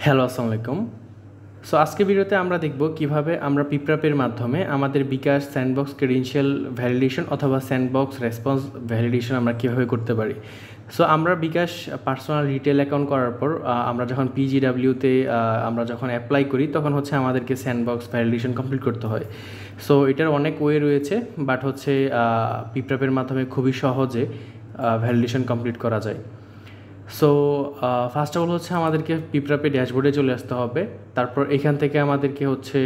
Hello, আসসালামু আলাইকুম। So আজকে ভিডিওতে আমরা দেখব কিভাবে আমরা পিপরাপের মাধ্যমে আমাদের বিকাশ স্যান্ডবক্স ক্রেডেনশিয়াল ভ্যালিডেশন অথবা স্যান্ডবক্স রেসপন্স ভ্যালিডেশন আমরা কীভাবে করতে পারি। সো আমরা বিকাশ পার্সোনাল রিটেল অ্যাকাউন্ট করার পর আমরা যখন পিজিডাব্লিউতে আমরা যখন অ্যাপ্লাই করি তখন হচ্ছে আমাদেরকে স্যান্ডবক্স ভ্যালিডেশন কমপ্লিট করতে হয়। সো এটার অনেক ওয়ে রয়েছে, বাট হচ্ছে পিপরাপের মাধ্যমে খুবই সহজে ভ্যালিডেশন কমপ্লিট করা যায়। সো ফার্স্ট অফ অল হচ্ছে আমাদেরকে পিপরাপে ড্যাশবোর্ডে চলে আসতে হবে। তারপর এখান থেকে আমাদেরকে হচ্ছে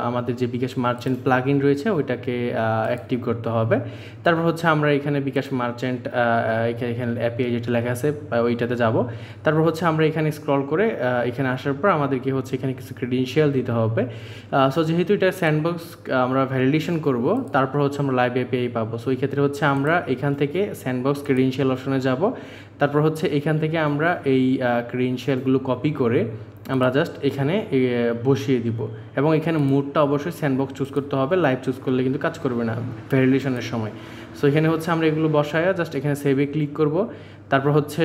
আমাদের যে বিকাশ মার্চেন্ট প্লাগ ইন রয়েছে ওইটাকে অ্যাক্টিভ করতে হবে। তারপর হচ্ছে আমরা এখানে বিকাশ মার্চেন্ট এখানে অ্যাপিআই যেটা লেখা আছে ওইটাতে যাব। তারপর হচ্ছে আমরা এখানে স্ক্রল করে এখানে আসার পর আমাদেরকে হচ্ছে এখানে কিছু ক্রেডেনশিয়াল দিতে হবে। সো যেহেতু এটা স্যান্ডবক্স আমরা ভ্যালিডেশন করব, তারপর হচ্ছে আমরা লাইভ এপিআই পাবো। সো এই ক্ষেত্রে হচ্ছে আমরা এখান থেকে স্যান্ডবক্স ক্রেডেনশিয়াল অপশনে যাব। তারপর হচ্ছে এখান থেকে আমরা এই ক্রেডেনশিয়ালগুলো কপি করে আমরা জাস্ট এখানে বসিয়ে দিব, এবং এখানে মোডটা অবশ্যই স্যান্ডবক্স চুজ করতে হবে। লাইভ চুজ করলে কিন্তু কাজ করবে না ভ্যালিডেশনের সময়। সো এখানে হচ্ছে আমরা এগুলো বসায়া জাস্ট এখানে সেভে ক্লিক করব। তারপর হচ্ছে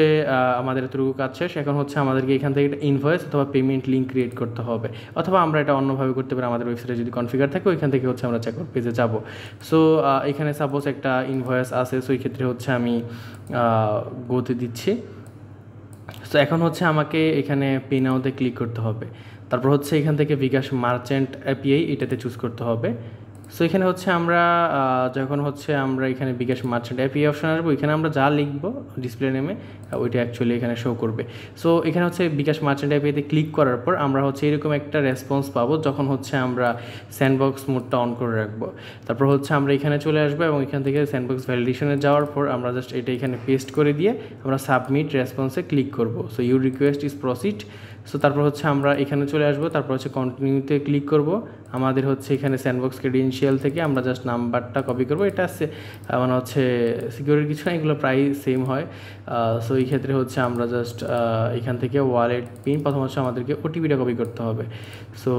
আমাদের এতটুকু কাজ শেষ। এখন হচ্ছে আমাদেরকে এখান থেকে একটা ইনভয়েস অথবা পেমেন্ট লিঙ্ক ক্রিয়েট করতে হবে, অথবা আমরা এটা অন্যভাবে করতে পারি। আমাদের ওয়েবসাইটে যদি কনফিগার থাকে ওইখান থেকে হচ্ছে আমরা চেকআউট পেজে যাব। সো এখানে সাপোজ একটা ইনভয়েস আছে, সো এই ক্ষেত্রে হচ্ছে আমি গোতে দিচ্ছি। সো এখন হচ্ছে আমাকে এখানে পে নাওতে ক্লিক করতে হবে। তারপর হচ্ছে এখান থেকে বিকাশ মার্চেন্ট এপিআই এটাতে চুজ করতে হবে। সো এখানে হচ্ছে আমরা যখন হচ্ছে আমরা এখানে বিকাশ মার্চেন্ট এপিআই অপশন আসবো, এখানে আমরা যা লিখবো ডিসপ্লে নেমে ওইটা অ্যাকচুয়ালি এখানে শো করবে। সো এখানে হচ্ছে বিকাশ মার্চেন্ট এপিআইতে ক্লিক করার পর আমরা হচ্ছে এরকম একটা রেসপন্স পাবো যখন হচ্ছে আমরা স্যান্ডবক্স মোডটা অন করে রাখবো। তারপর হচ্ছে আমরা এখানে চলে আসবো এবং এখান থেকে স্যান্ডবক্স ভ্যালিডেশনে যাওয়ার পর আমরা জাস্ট এটা এখানে পেস্ট করে দিয়ে আমরা সাবমিট রেসপন্সে ক্লিক করব। So your request is proceed. So তারপর হচ্ছে আমরা এখানে চলে আসবো। তারপর হচ্ছে কন্টিনিউতে ক্লিক করব। আমাদের হচ্ছে এখানে স্যান্ডবক্স ক্রেডেনশিয়াল থেকে আমরা জাস্ট নাম্বারটা কপি করবো। এটা মানে হচ্ছে সিকিউরিটির কিছু না, এগুলো প্রায় সেম হয়। সো এই ক্ষেত্রে হচ্ছে আমরা জাস্ট এখান থেকে ওয়ালেট পিন প্রথম হচ্ছে আমাদেরকে ওটিপিটা কপি করতে হবে। সো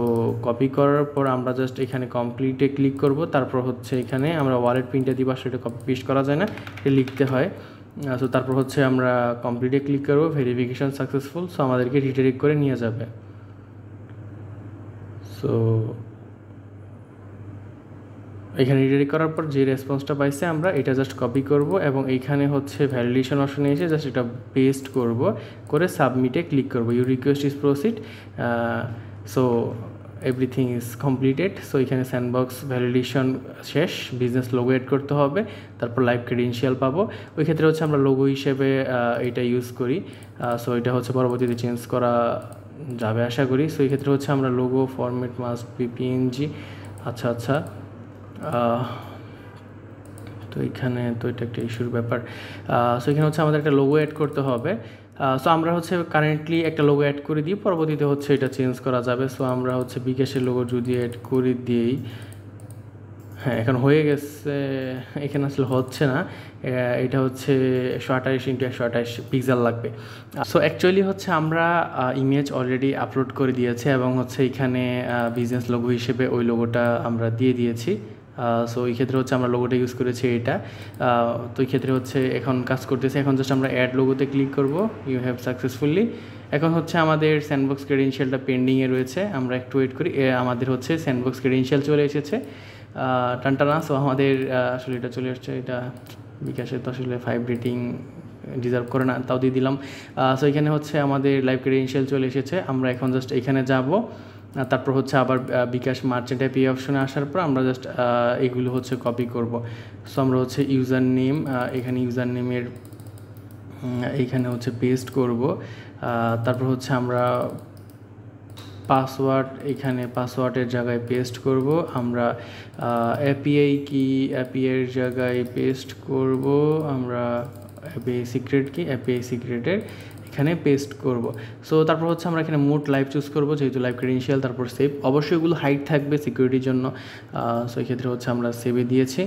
কপি করার পর আমরা জাস্ট এখানে কমপ্লিটে ক্লিক করব। তারপর হচ্ছে এখানে আমরা ওয়ালেট পিনটা দিব, আসলে এটা কপি পেস্ট করা যায় না, এটা লিখতে হয়। সো তারপর হচ্ছে আমরা কমপ্লিটে ক্লিক করব, ভেরিফিকেশন সাকসেসফুল। সো আমাদেরকে রিডাইরেক্ট করে নিয়ে যাবে। সো এখানে রিডাইরেক্ট করার পর যে রেসপন্সটা পাইছে আমরা এটা জাস্ট কপি করব এবং এইখানে হচ্ছে ভ্যালিডেশন অপশনে এসে জাস্ট এটা পেস্ট করব, করে সাবমিটে ক্লিক করব। Your request is proceed. So everything is completed. So এখানে স্যান্ডবক্স ভ্যালিডেশন শেষ। বিজনেস লোগো এড করতে হবে, তারপর লাইভ ক্রেডেনশিয়াল পাবো। ওই ক্ষেত্রে হচ্ছে আমরা লোগো হিসেবে এটা ইউজ করি। সো এটা হচ্ছে পরবর্তীতে চেঞ্জ করা যাবে আশা করি। সো এই ক্ষেত্রে হচ্ছে আমরা logo format must be PNG. আচ্ছা তো এখানে তো এটা একটা ইস্যুর ব্যাপার। সো এখানে হচ্ছে আমাদের একটা লোগো অ্যাড করতে হবে। সো আমরা হচ্ছে কারেন্টলি একটা লোগো অ্যাড করে দিই, পরবর্তীতে হচ্ছে এটা চেঞ্জ করা যাবে। সো আমরা হচ্ছে বিকাশের লোগো যদি অ্যাড করে দিই, হ্যাঁ এখন হয়ে গেছে। এখানে আসলে হচ্ছে না, এটা হচ্ছে 128x128 পিক্সেল লাগবে। সো অ্যাকচুয়ালি হচ্ছে আমরা ইমেজ অলরেডি আপলোড করে দিয়েছে এবং হচ্ছে এখানে বিজনেস লোগো হিসেবে ওই লোগোটা আমরা দিয়ে দিয়েছি। সো এই ক্ষেত্রে হচ্ছে আমরা লোগোটা ইউজ করেছি এটা। তো এই ক্ষেত্রে হচ্ছে এখন কাজ করতেছে। এখন জাস্ট আমরা অ্যাড লোগোতে ক্লিক করব। You have successfully. এখন হচ্ছে আমাদের স্যান্ডবক্স ক্রেডেনশিয়ালটা পেন্ডিংয়ে রয়েছে, আমরা একটু ওয়েট করি। আমাদের হচ্ছে স্যান্ডবক্স ক্রেডেনশিয়াল চলে এসেছে টানটানা। সো আমাদের আসলে এটা চলে আসছে। এটা বিকাশে তো আসলে 5 রেটিং ডিজার্ভ করে না, তাও দিয়ে দিলাম। সো এখানে হচ্ছে আমাদের লাইভ ক্রেডেনশিয়াল চলে এসেছে। আমরা এখন জাস্ট এখানে যাব। তারপর হচ্ছে আবার বিকাশ মার্চেন্ট পে অপশনে আসার পর আমরা জাস্ট এগুলো হচ্ছে কপি করব। সো আমরা হচ্ছে ইউজার নেম, এখানে ইউজার নেমের এইখানে হচ্ছে পেস্ট করব। তারপর হচ্ছে আমরা পাসওয়ার্ড, এখানে পাসওয়ার্ডের জায়গায় পেস্ট করব। আমরা এপিআই কি এপিআইয়ের জায়গায় পেস্ট করব। আমরা এপিআই সিক্রেট কি এপিআই সিক্রেটের এখানে পেস্ট করব। সো তারপর হচ্ছে আমরা এখানে মোড লাইভ চুজ করব, যেহেতু লাইভ ক্রেডেনশিয়াল। তারপর সেভ, অবশ্যই এগুলো হাইড থাকবে সিকিউরিটির জন্য। সো এই ক্ষেত্রে হচ্ছে আমরা সেভে দিয়েছি,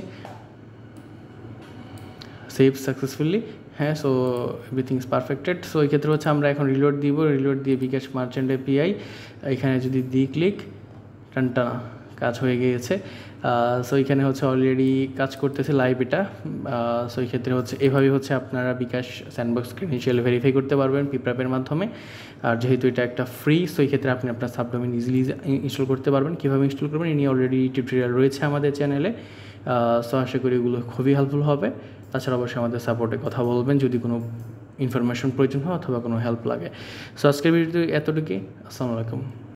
সেভ সাকসেসফুলি। হ্যাঁ, so everything is perfected. So এই ক্ষেত্রে হচ্ছে আমরা এখন রিলোড দিব। রিলোড দিয়ে বিকাশ মার্চেন্ট এপিআই এখানে যদি দিই ক্লিক, টানটানা কাজ হয়ে গিয়েছে। সো এখানে হচ্ছে অলরেডি কাজ করতেছে লাইভ এটা। সো এই ক্ষেত্রে হচ্ছে এভাবেই হচ্ছে আপনারা বিকাশ স্যান্ডবক্স ক্রেডেনশিয়াল ভেরিফাই করতে পারবেন পিপ্রাপের মাধ্যমে। আর যেহেতু এটা একটা ফ্রি, সো এই ক্ষেত্রে আপনি আপনার সাবডোমেন ইজিলি ইনস্টল করতে পারবেন। কীভাবে ইনস্টল করবেন এ নিয়ে অলরেডি টিউটোরিয়াল রয়েছে আমাদের চ্যানেলে। সো আশা করি এগুলো খুবই হেল্পফুল হবে। তাছাড়া অবশ্যই আমাদের সাপোর্টে কথা বলবেন যদি কোনো ইনফরমেশন প্রয়োজন হয় অথবা কোনো হেল্প লাগে। সো আজকের ভিডিওতে এতটুকুই। আসসালামু আলাইকুম।